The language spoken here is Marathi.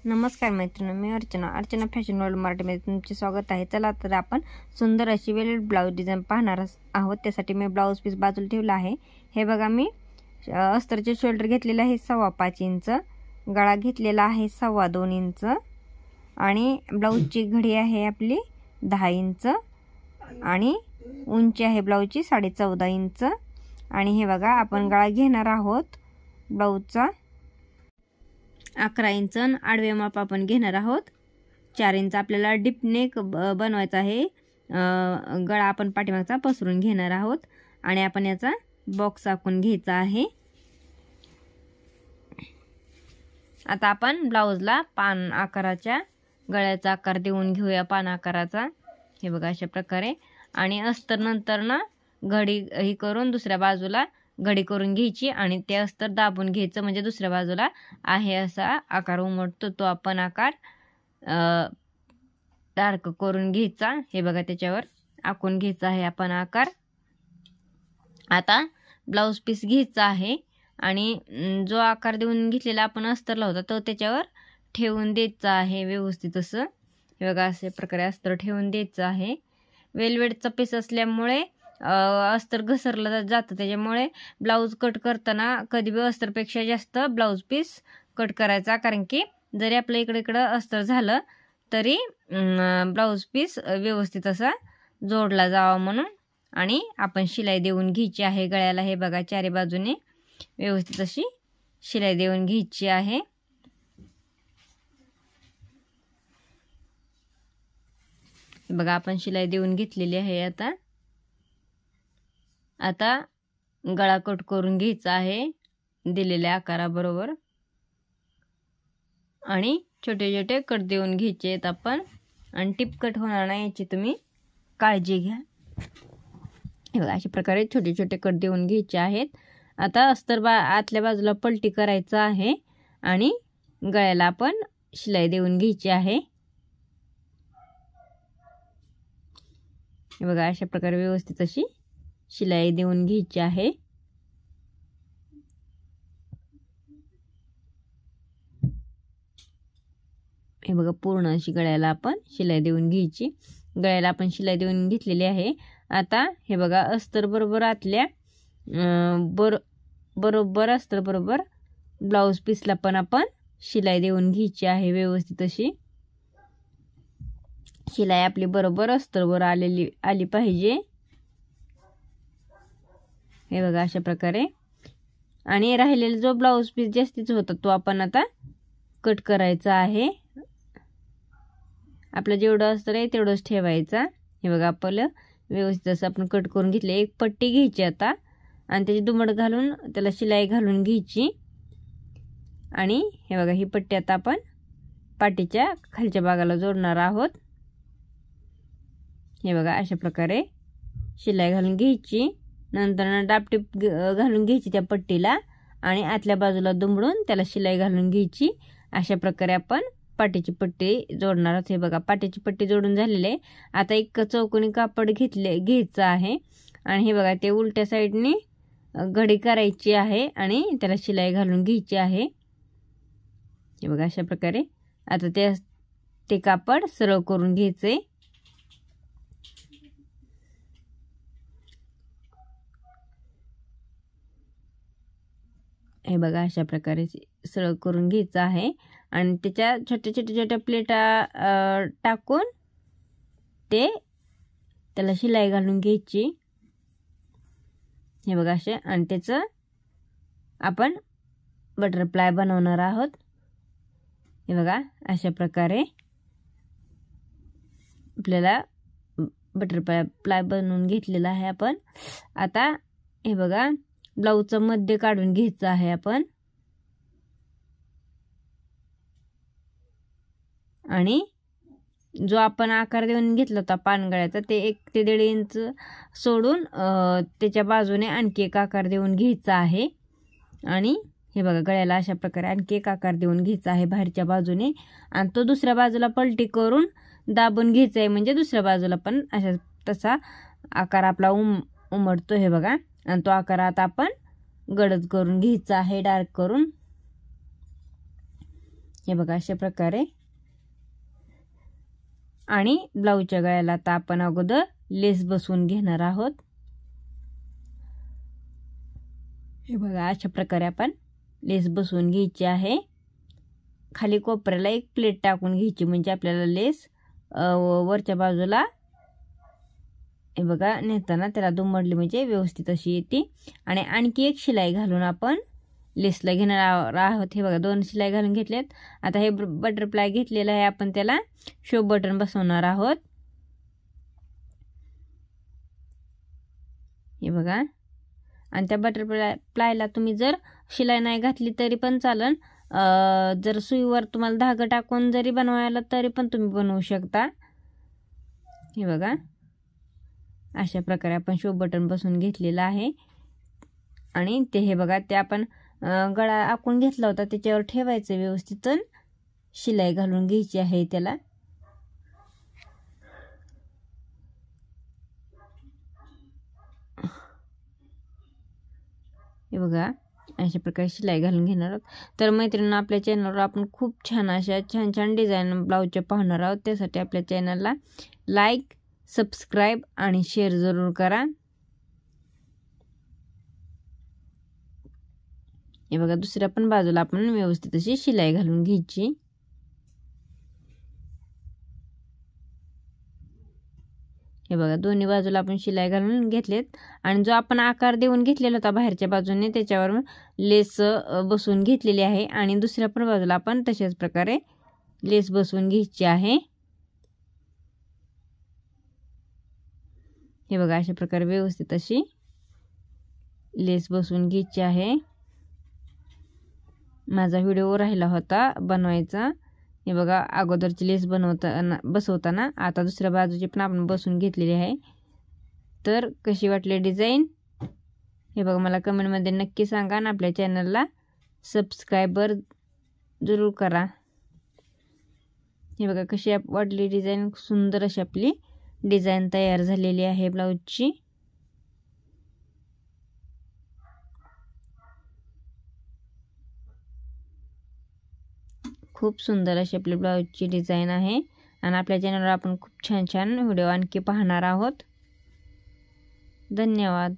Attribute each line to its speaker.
Speaker 1: नमस्कार मैत्रिणी, मी अर्चना फॅशन वर्ल्ड मराठीमध्ये तुमचे स्वागत आहे। चला तर आपण सुंदर अशी वेल्वेट ब्लाऊज डिझाईन पाहणार आहोत। त्यासाठी मी ब्लाऊज पीस बाजूला ठेवला आहे। हे बघा, मी अस्तरचे शोल्डर घेतलेले आहे 5.25 इंच, गळा घेतलेला आहे 2.25 इंच आणि ब्लाऊजची घडी आहे आपली 10 इंच आणि उंची आहे ब्लाऊजची 14.5 इंच। आणि हे बघा, आपण गळा घेणार आहोत ब्लाऊजचा 11 इंच, आडवे माप आपण घेणार आहोत 4 इंच। आपल्याला डीप नेक बनवायचा आहे। गळा आपण पाठीमागचा पसरून घेणार आहोत आणि आपण याचा बॉक्स आखून घ्यायचा आहे। आता आपण ब्लाऊजला पान आकाराच्या गळ्याचा आकार देऊन घेऊया, पान आकाराचा। हे बघा अशा प्रकारे। आणि अस्तर नंतर ना घडी ही करून दुसऱ्या बाजूला घडी करून घ्यायची आणि ते अस्तर दाबून घ्यायचं, म्हणजे दुसऱ्या बाजूला आहे असा आकार उमटतो तो आपण आकार डार्क करून घ्यायचा। हे बघा, त्याच्यावर आखून घ्यायचा आहे आपण आकार। आता ब्लाऊज पीस घ्यायचा आहे आणि जो आकार देऊन घेतलेला आपण अस्तरला होता तो त्याच्यावर ठेवून द्यायचा आहे व्यवस्थित असं। हे बघा, अशा प्रकारे अस्तर ठेवून द्यायचं आहे। वेलवेटचा पीस असल्यामुळे अस्तर घसरलं जातं, त्याच्यामुळे ब्लाऊज कट करताना कधी बी अस्तरपेक्षा जास्त ब्लाऊज पीस कट करायचा, कारण की जरी आपलं इकडं अस्तर झालं तरी ब्लाऊज पीस व्यवस्थित असा जोडला जावा म्हणून। आणि आपण शिलाई देऊन घ्यायची आहे गळ्याला। हे बघा, चारी बाजूने व्यवस्थित अशी शिलाई देऊन घ्यायची आहे। बघा, आपण शिलाई देऊन घेतलेली आहे। आता गळा कट करून घ्यायचा आहे दिलेल्या आकाराबरोबर आणि छोटे छोटे कट देऊन घ्यायचे आहेत आपण, आणि टिप कट होणार नाही याची तुम्ही काळजी घ्या। हे बघा, अशा प्रकारे छोटे छोटे कट देऊन घ्यायचे आहेत। आता अस्तर आतल्या बाजूला पलटी करायचं आहे आणि गळ्याला आपण शिलाई देऊन घ्यायची आहे। हे बघा, अशा प्रकारे व्यवस्थित अशी शिलाई देऊन घ्यायची आहे। हे बघा, पूर्ण अशी गळ्याला आपण शिलाई देऊन घ्यायची। गळ्याला आपण शिलाई देऊन घेतलेली आहे। आता हे बघा, अस्तर बरोबर आतल्या बरोबर अस्तर बरोबर ब्लाऊज पीसला पण आपण शिलाई देऊन घ्यायची आहे व्यवस्थित अशी। शिलाई आपली बरोबर अस्तरवर आली पाहिजे। हे बघा, अशा प्रकारे। आणि राहिलेला जो ब्लाऊज पीस जास्तीच होता तो आपण आता कट करायचा आहे। आपलं जेवढं अस्तर आहे तेवढंच ठेवायचा। हे बघा, आपलं व्यवस्थित असं आपण कट करून घेतले। एक पट्टी घ्यायची आता आणि त्याची दुमड घालून त्याला शिलाई घालून घ्यायची। आणि हे बघा, ही पट्टी आता आपण पाठीच्या खालच्या भागाला जोडणार आहोत। हे बघा, अशा प्रकारे शिलाई घालून घ्यायची। नंतर डापटीप घालून घ्यायची त्या पट्टीला आणि आतल्या बाजूला दुमडून त्याला शिलाई घालून घ्यायची। अशा प्रकारे आपण पाठीची पट्टी जोडणार आहोत। हे बघा, पाठीची पट्टी जोडून झालेली आहे। आता एक चौकोनी कापड घ्यायचं आहे आणि हे बघा, ते उलट्या साईडने घडी करायची आहे आणि त्याला शिलाई घालून घ्यायची आहे। हे बघा, अशा प्रकारे आता ते कापड सरळ करून घ्यायचे। हे बघा, अशा प्रकारे सरळ करून घ्यायचं आहे आणि त्याच्या छोट्या प्लेटा टाकून त्याला शिलाई घालून घ्यायची। हे बघा, असे। आणि त्याचं आपण बटरफ्लाय बनवणार आहोत। हे बघा, अशा प्रकारे आपल्याला बटरफ्लाय बनवून घेतलेला आहे आपण। आता हे बघा, ब्लाऊजचं मध्य काढून घ्यायचं आहे आपण आणि जो आपण आकार देऊन घेतला होता पानगळ्याचा ते 1 ते 1.5 इंच सोडून त्याच्या बाजूने आणखी एक आकार देऊन घ्यायचा आहे। आणि हे बघा, गळ्याला अशा प्रकारे आणखी एक आकार देऊन घ्यायचा आहे बाहेरच्या बाजूने आणि तो दुसऱ्या बाजूला पलटी करून दाबून घ्यायचा आहे, म्हणजे दुसऱ्या बाजूला पण तसा आकार आपला उमटतो। हे बघा, आणि तो आकार आता आपण गडद करून घ्यायचा आहे डार्क करून। हे बघा अशा प्रकारे. आणि ब्लाऊजच्या गळ्याला आता आपण अगोदर लेस बसवून घेणार आहोत. हे बघा अशा प्रकारे आपण लेस बसवून घ्यायची आहे. खाली कोपऱ्याला एक प्लेट टाकून घ्यायची म्हणजे आपल्याला लेस वरच्या बाजूला हे बघा नेताना त्याला दुमडली म्हणजे व्यवस्थित अशी येते. आणि आणखी एक शिलाई घालून आपण लेसला घेणार आहोत. हे बघा 2 शिलाई घालून घेतल्यात. आता हे बटरफ्लाय घेतलेलं आहे, आपण त्याला शो बटन बसवणार आहोत. हे बघा. आणि त्या बटरफ्लायला तुम्ही जर शिलाई नाही घातली तरी पण चालेल. जर सुईवर तुम्हाला धागा टाकून जरी बनवायला तरी पण तुम्ही बनवू शकता. हे बघा अशा प्रकारे आपण शो बटन बसवून घेतलेलं आहे. आणि ते हे बघा ते आपण गळा आखून घेतला होता त्याच्यावर ठेवायचं व्यवस्थित. शिलाई घालून घ्यायची आहे त्याला. हे बघा अशा प्रकारे शिलाई घालून घेणार आहोत. तर मैत्रिणींनो, आपल्या चॅनलवर आपण खूप छान अशा छान डिझाईन ब्लाऊजच्या पाहणार आहोत. त्यासाठी आपल्या चॅनलला लाईक, सबस्क्राईब आणि शेअर जरूर करा. हे बघा दुसऱ्या पण बाजूला आपण व्यवस्थित अशी शिलाई घालून घ्यायची. हे बघा दोन्ही बाजूला आपण शिलाई घालून घेतलेत. आणि जो आपण आकार देऊन घेतलेला होता बाहेरच्या बाजूने त्याच्यावर लेस बसवून घेतलेली आहे. आणि दुसऱ्या पण बाजूला आपण तशाच प्रकारे लेस बसवून घ्यायची आहे. हे बघा अशा प्रकारे व्यवस्थित अशी लेस बसवून घ्यायची आहे. माझा व्हिडिओ राहिला होता बनवायचा. हे बघा अगोदरची लेस बसवताना आता दुसऱ्या बाजूची पण आपण बसवून घेतलेली आहे. तर कशी वाटली डिझाईन हे बघा मला कमेंटमध्ये नक्की सांगा. आणि आपल्या चॅनलला सबस्क्राईबर जरूर करा. हे बघा कशी वाटली डिझाईन. सुंदर अशी आपली डिझाईन तयार झालेली आहे ब्लाऊजची. खूप सुंदर अशी आपली ब्लाऊजची डिझाईन आहे. आणि आपल्या चॅनलवर आपण खूप छान व्हिडिओ आणखी पाहणार आहोत. धन्यवाद.